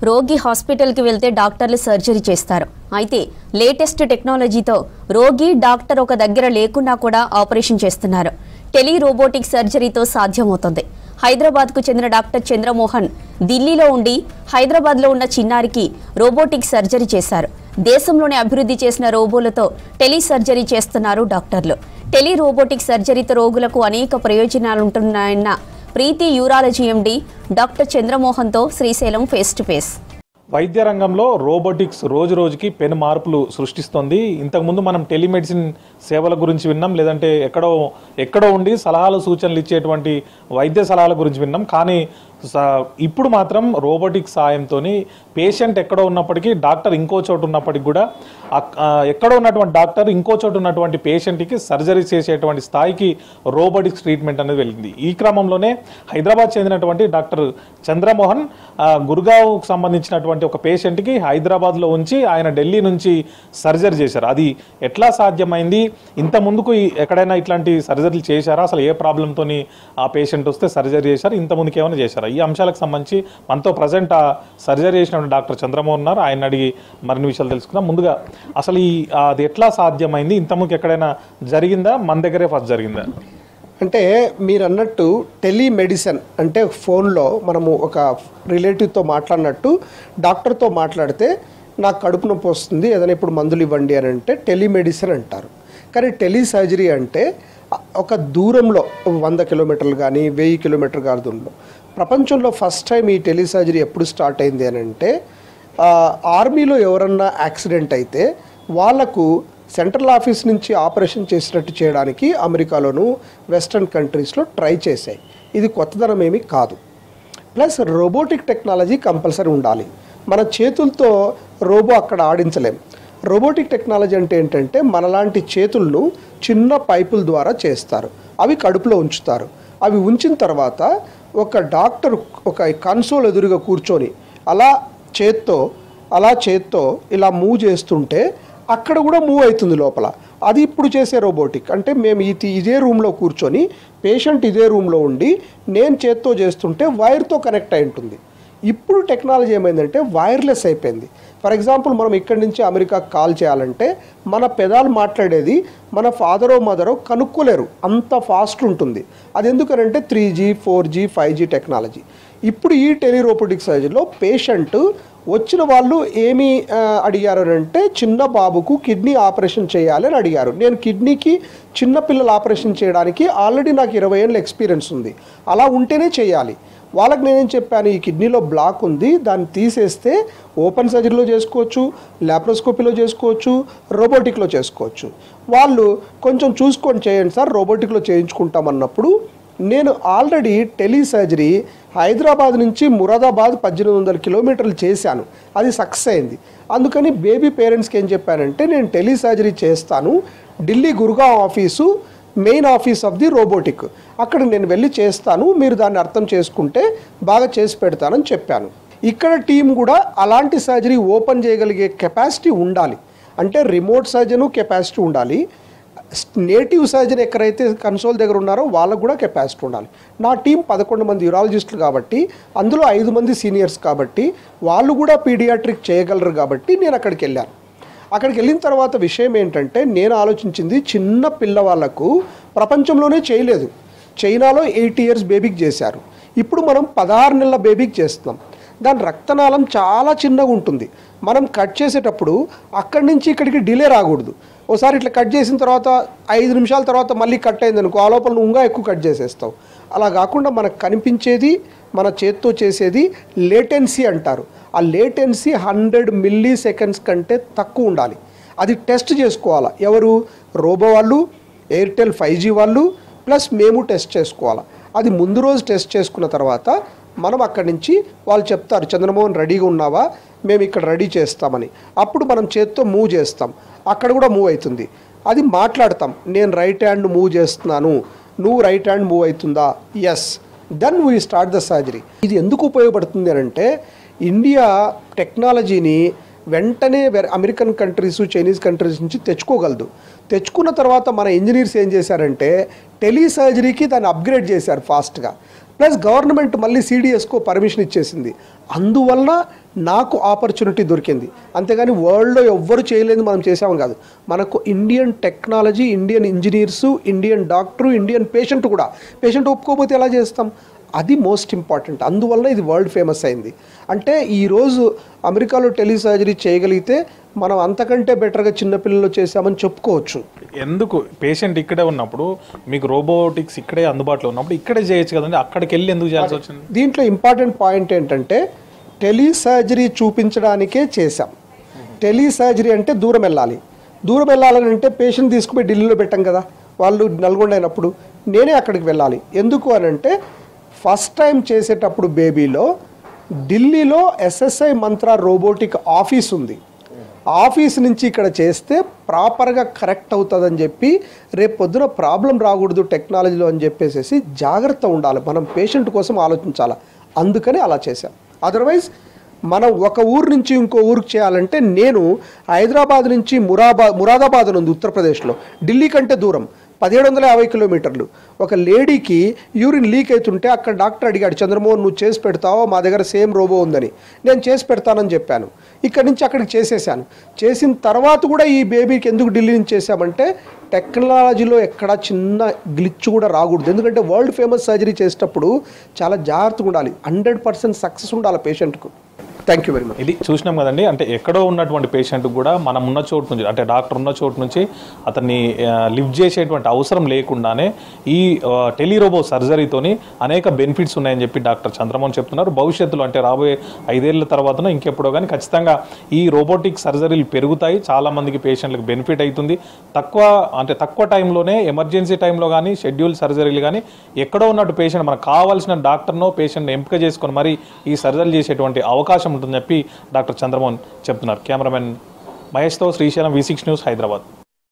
రోగి హాస్పిటల్కి వెళ్తే డాక్టర్లు సర్జరీ చేస్తారు. అయితే లేటెస్ట్ టెక్నాలజీతో రోగి డాక్టర్ ఒక దగ్గర లేకున్నా కూడా ఆపరేషన్ చేస్తున్నారు. టెలి రోబోటిక్ సర్జరీతో సాధ్యమవుతుంది. హైదరాబాద్కు చెందిన డాక్టర్ చంద్రమోహన్ ఢిల్లీలో ఉండి హైదరాబాద్లో ఉన్న చిన్నారికి రోబోటిక్ సర్జరీ చేశారు. దేశంలోనే అభివృద్ధి చేసిన రోబోలతో టెలి సర్జరీ చేస్తున్నారు డాక్టర్లు. టెలి రోబోటిక్ సర్జరీతో రోగులకు అనేక ప్రయోజనాలుంటున్నాయన్న ప్రీతి యూరాలజీ ఎండి డాక్టర్ చంద్రమోహన్తో శ్రీశైలం ఫేస్ టు ఫేస్. వైద్య రంగంలో రోబోటిక్స్ రోజు రోజుకి పెను మార్పులు సృష్టిస్తుంది. ఇంతకుముందు మనం టెలిమెడిసిన్ సేవల గురించి విన్నాం, లేదంటే ఎక్కడో ఉండి సలహాలు సూచనలు ఇచ్చేటువంటి వైద్య సలహాల గురించి విన్నాం. కానీ ఇప్పుడు మాత్రం రోబోటిక్స్ సాయంతో పేషెంట్ ఎక్కడో ఉన్నప్పటికీ డాక్టర్ ఇంకో చోటు ఉన్నప్పటికీ కూడా ఎక్కడో ఉన్నటువంటి డాక్టర్ ఇంకో చోటు ఉన్నటువంటి పేషెంట్కి సర్జరీ చేసేటువంటి స్థాయికి రోబోటిక్స్ ట్రీట్మెంట్ అనేది వెళ్ళింది. ఈ క్రమంలోనే హైదరాబాద్ చెందినటువంటి డాక్టర్ చంద్రమోహన్ గుర్గావ్కు సంబంధించినటువంటి ఒక పేషెంట్కి హైదరాబాద్లో ఉంచి ఆయన ఢిల్లీ నుంచి సర్జరీ చేశారు. అది ఎట్లా సాధ్యమైంది? ఇంత ముందుకు ఎక్కడైనా ఇట్లాంటి సర్జరీలు చేశారా? అసలు ఏ ప్రాబ్లంతో ఆ పేషెంట్ వస్తే సర్జరీ చేశారు? ఇంత ముందుకు ఏమైనా చేశారా? ఈ అంశాలకు సంబంధించి మనతో ప్రజెంట్ ఆ సర్జరీ చేసిన డాక్టర్ చంద్రమోహన్ ఉన్నారు. ఆయన అడిగి మరిన్ని విషయాలు తెలుసుకుందాం. ముందుగా అసలు అది ఎట్లా సాధ్యమైంది? ఇంతకుముందు ఎక్కడైనా జరిగిందా? మన దగ్గరే ఫస్ట్ జరిగిందా? అంటే మీరు అన్నట్టు టెలిమెడిసిన్ అంటే ఫోన్లో మనము ఒక రిలేటివ్తో మాట్లాడినట్టు డాక్టర్తో మాట్లాడితే నాకు కడుపు నొప్పి వస్తుంది, ఏదైనా ఇప్పుడు మందులు ఇవ్వండి అని అంటే టెలిమెడిసిన్ అంటారు. కానీ టెలి సర్జరీ అంటే ఒక దూరంలో 100 కిలోమీటర్లు కానీ 1000 కిలోమీటర్లు కాదు దూరంలో. ప్రపంచంలో ఫస్ట్ టైం ఈ టెలి సర్జరీ ఎప్పుడు స్టార్ట్ అయింది అని అంటే ఆర్మీలో ఎవరన్నా యాక్సిడెంట్ అయితే వాళ్లకు సెంట్రల్ ఆఫీస్ నుంచి ఆపరేషన్ చేసినట్టు చేయడానికి అమెరికాలోను వెస్ట్రన్ కంట్రీస్లో ట్రై చేశాయి. ఇది కొత్తదనం ఏమీ కాదు. ప్లస్ రోబోటిక్ టెక్నాలజీ కంపల్సరీ ఉండాలి. మన చేతులతో రోబో అక్కడ ఆడించలేం. రోబోటిక్ టెక్నాలజీ అంటే ఏంటంటే మనలాంటి చేతులను చిన్న పైపుల ద్వారా చేస్తారు. అవి కడుపులో ఉంచుతారు. అవి ఉంచిన తర్వాత ఒక డాక్టర్ ఒక కన్సోల్ ఎదురుగా కూర్చొని అలా చేత్తో ఇలా మూవ్ చేస్తుంటే అక్కడ కూడా మూవ్ అవుతుంది లోపల. అది ఇప్పుడు చేసే రోబోటిక్. అంటే మేము ఇదే రూమ్లో కూర్చొని పేషెంట్ ఇదే రూమ్లో ఉండి నేను చేత్తో చేస్తుంటే వైర్తో కనెక్ట్ అయి ఉంటుంది. ఇప్పుడు టెక్నాలజీ ఏమైందంటే వైర్లెస్ అయిపోయింది. ఫర్ ఎగ్జాంపుల్ మనం ఇక్కడి నుంచి అమెరికాకు కాల్ చేయాలంటే మన పెదాలు మాట్లాడేది మన ఫాదరో మదరో కనుక్కోలేరు, అంత ఫాస్ట్ ఉంటుంది. అది ఎందుకనంటే 3G 4G 5G టెక్నాలజీ. ఇప్పుడు ఈ టెలిరోబోటిక్ సర్జరీలో పేషెంట్ వచ్చిన వాళ్ళు ఏమి అడిగారు అంటే చిన్న బాబుకు కిడ్నీ ఆపరేషన్ చేయాలి అని అడిగారు. నేను కిడ్నీకి చిన్నపిల్లల ఆపరేషన్ చేయడానికి ఆల్రెడీ నాకు 20 ఏళ్ళ ఎక్స్పీరియన్స్ ఉంది, అలా ఉంటేనే చేయాలి. వాళ్ళకి నేనేం చెప్పాను, ఈ కిడ్నీలో బ్లాక్ ఉంది, దాన్ని తీసేస్తే ఓపెన్ సర్జరీలో చేసుకోవచ్చు, ల్యాప్రోస్కోపీలో చేసుకోవచ్చు, రోబోటిక్లో చేసుకోవచ్చు. వాళ్ళు కొంచెం చూసుకొని చేయండి సార్, రోబోటిక్లో చేయించుకుంటామన్నప్పుడు నేను ఆల్రెడీ టెలి సర్జరీ హైదరాబాద్ నుంచి మురాదాబాద్ 1800 కిలోమీటర్లు చేశాను. అది సక్సెస్ అయింది. అందుకని బేబీ పేరెంట్స్కి ఏం చెప్పానంటే నేను టెలి సర్జరీ చేస్తాను, Delhi Gurgaon office main office of the robotic, అక్కడ నేను వెళ్ళి చేస్తాను, మీరు దాన్ని అర్థం చేసుకుంటే బాగా చేసి పెడతానని చెప్పాను. ఇక్కడ టీం కూడా అలాంటి సర్జరీ ఓపెన్ చేయగలిగే కెపాసిటీ ఉండాలి. అంటే రిమోట్ సర్జను కెపాసిటీ ఉండాలి, నేటివ్ సర్జన్ ఎక్కడైతే కన్సోల్ దగ్గర ఉన్నారో వాళ్ళకు కూడా కెపాసిటీ ఉండాలి. నా టీం 11 మంది యూరాలజిస్టులు కాబట్టి అందులో 5 మంది సీనియర్స్ కాబట్టి వాళ్ళు కూడా పీడియాట్రిక్ చేయగలరు కాబట్టి నేను అక్కడికి వెళ్ళాను. అక్కడికి వెళ్ళిన తర్వాత విషయం ఏంటంటే నేను ఆలోచించింది చిన్న పిల్లవాళ్లకు ప్రపంచంలోనే చేయలేదు. చైనాలో 8 ఇయర్స్ బేబీకి చేశారు, ఇప్పుడు మనం 16 నెలల బేబీకి చేస్తున్నాం. దాని రక్తనాళం చాలా చిన్నగా ఉంటుంది. మనం కట్ చేసేటప్పుడు అక్కడి నుంచి ఇక్కడికి డిలే రాకూడదు. ఓసారి ఇట్లా కట్ చేసిన తర్వాత 5 నిమిషాల తర్వాత మళ్ళీ కట్ అయింది అనుకో, ఆ లోపల నువ్వు ఇంకా ఎక్కువ కట్ చేసేస్తావు. అలా కాకుండా మనకు కనిపించేది మన చేత్తో చేసేది లేటెన్సీ అంటారు. ఆ లేటెన్సీ 100 మిల్లీ సెకండ్స్ కంటే తక్కువ ఉండాలి. అది టెస్ట్ చేసుకోవాలి. ఎవరు? రోబో వాళ్ళు, ఎయిర్టెల్ 5G వాళ్ళు, ప్లస్ మేము టెస్ట్ చేసుకోవాలి. అది ముందు రోజు టెస్ట్ చేసుకున్న తర్వాత మనం అక్కడి నుంచి వాళ్ళు చెప్తారు, చంద్రమోహన్ రెడీగా ఉన్నావా, మేము ఇక్కడ రెడీ చేస్తామని. అప్పుడు మనం చేత్తో మూవ్ చేస్తాం, అక్కడ కూడా మూవ్ అవుతుంది. అది మాట్లాడతాం, నేను రైట్ హ్యాండ్ మూవ్ చేస్తున్నాను, నువ్వు రైట్ హ్యాండ్ మూవ్ అవుతుందా, yes, then we start the surgery. ఇది ఎందుకు ఉపయోగపడుతుంది అని అంటే ఇండియా టెక్నాలజీని వెంటనే అమెరికన్ కంట్రీస్, చైనీస్ కంట్రీస్ నుంచి తెచ్చుకోగలదు. తెచ్చుకున్న తర్వాత మన ఇంజనీర్స్ ఏం చేశారంటే టెలి సర్జరీకి దాన్ని అప్గ్రేడ్ చేశారు ఫాస్ట్గా. ప్లస్ గవర్నమెంట్ మళ్ళీ సిడిఎస్కో పర్మిషన్ ఇచ్చేసింది. అందువల్ల నాకు ఆపర్చునిటీ దొరికింది. అంతేగాని వరల్డ్లో ఎవ్వరు చేయలేదు మనం చేసాము కాదు. మనకు Indian technology, Indian engineers, Indian doctor, Indian patient కూడా. పేషెంట్ ఒప్పుకోకపోతే ఎలా చేస్తాం? అది మోస్ట్ ఇంపార్టెంట్. అందువల్ల ఇది వరల్డ్ ఫేమస్ అయింది. అంటే ఈరోజు అమెరికాలో టెలిసర్జరీ చేయగలిగితే మనం అంతకంటే బెటర్గా చిన్నపిల్లలు చేసామని చెప్పుకోవచ్చు. ఎందుకు పేషెంట్ ఇక్కడే ఉన్నప్పుడు మీకు రోబోటిక్స్ ఇక్కడే అందుబాటులో ఉన్నప్పుడు ఇక్కడే చేయొచ్చు కదండి, అక్కడికి వెళ్ళి ఎందుకు చేయాల్సి వచ్చింది? దీంట్లో ఇంపార్టెంట్ పాయింట్ ఏంటంటే టెలిసర్జరీ చూపించడానికే చేశాం. టెలిసర్జరీ అంటే దూరం వెళ్ళాలి. దూరం వెళ్ళాలని అంటే పేషెంట్ తీసుకుపోయి ఢిల్లీలో పెట్టాం కదా, వాళ్ళు నల్గొండ అయినప్పుడు నేనే అక్కడికి వెళ్ళాలి. ఎందుకు అని అంటే ఫస్ట్ టైం చేసేటప్పుడు బేబీలో ఢిల్లీలో ఎస్ఎస్ఐ మంత్రా రోబోటిక్ ఆఫీస్ ఉంది. ఆఫీస్ నుంచి ఇక్కడ చేస్తే ప్రాపర్గా కరెక్ట్ అవుతుందని చెప్పి రేపు పొద్దున ప్రాబ్లం రాకూడదు టెక్నాలజీలో అని చెప్పేసి జాగ్రత్త ఉండాలి, మనం పేషెంట్ కోసం ఆలోచించాలి. అందుకని అలా చేశాం. అదర్వైజ్ మనం ఒక ఊరు నుంచి ఇంకో ఊరికి చేయాలంటే నేను హైదరాబాద్ నుంచి మురాదాబాద్ ఉంది ఉత్తరప్రదేశ్లో, ఢిల్లీ కంటే దూరం 1750 కిలోమీటర్లు. ఒక లేడీకి యూరిన్ లీక్ అవుతుంటే అక్కడ డాక్టర్ అడిగాడు, చంద్రమోహన్ నువ్వు చేసి పెడతావో, మా దగ్గర సేమ్ రోబో ఉందని. నేను చేసి పెడతానని చెప్పాను. ఇక్కడి నుంచి అక్కడికి చేసేసాను. చేసిన తర్వాత కూడా ఈ బేబీకి ఎందుకు ఢిల్లీ నుంచి చేసామంటే టెక్నాలజీలో ఎక్కడ చిన్న గ్లిచ్ కూడా రాకూడదు. ఎందుకంటే వరల్డ్ ఫేమస్ సర్జరీ చేసేటప్పుడు చాలా జాగ్రత్తగా ఉండాలి, 100% సక్సెస్ ఉండాలి పేషెంట్కు. Thank you very much. ఇది చూసినాం కదండి, అంటే ఎక్కడో ఉన్నటువంటి పేషెంట్ కూడా మనం ఉన్న చోటు నుంచి, అంటే డాక్టర్ ఉన్న చోటు నుంచి అతన్ని లిఫ్ట్ చేసేటువంటి అవసరం లేకుండానే ఈ టెలిరోబో సర్జరీతోని అనేక బెనిఫిట్స్ ఉన్నాయని చెప్పి డాక్టర్ చంద్రమోహన్ చెప్తున్నారు. భవిష్యత్తులో అంటే రాబోయే 5 ఏళ్ల తర్వాతనో ఇంకెప్పుడో కానీ ఖచ్చితంగా ఈ రోబోటిక్ సర్జరీలు పెరుగుతాయి, చాలామందికి పేషెంట్లకు బెనిఫిట్ అవుతుంది. తక్కువ టైంలోనే ఎమర్జెన్సీ టైంలో కానీ షెడ్యూల్ సర్జరీలు కానీ ఎక్కడో ఉన్నట్టు పేషెంట్ మనకు కావాల్సిన డాక్టర్నో పేషెంట్ని ఎంపిక చేసుకొని మరి ఈ సర్జరీ చేసేటువంటి అవకాశం ఉంటుందని చెప్పి డాక్టర్ చంద్రమోహన్ చెప్తున్నారు. కెమెరామెన్ మహేష్తో శ్రీశైలం, V6 న్యూస్, హైదరాబాద్.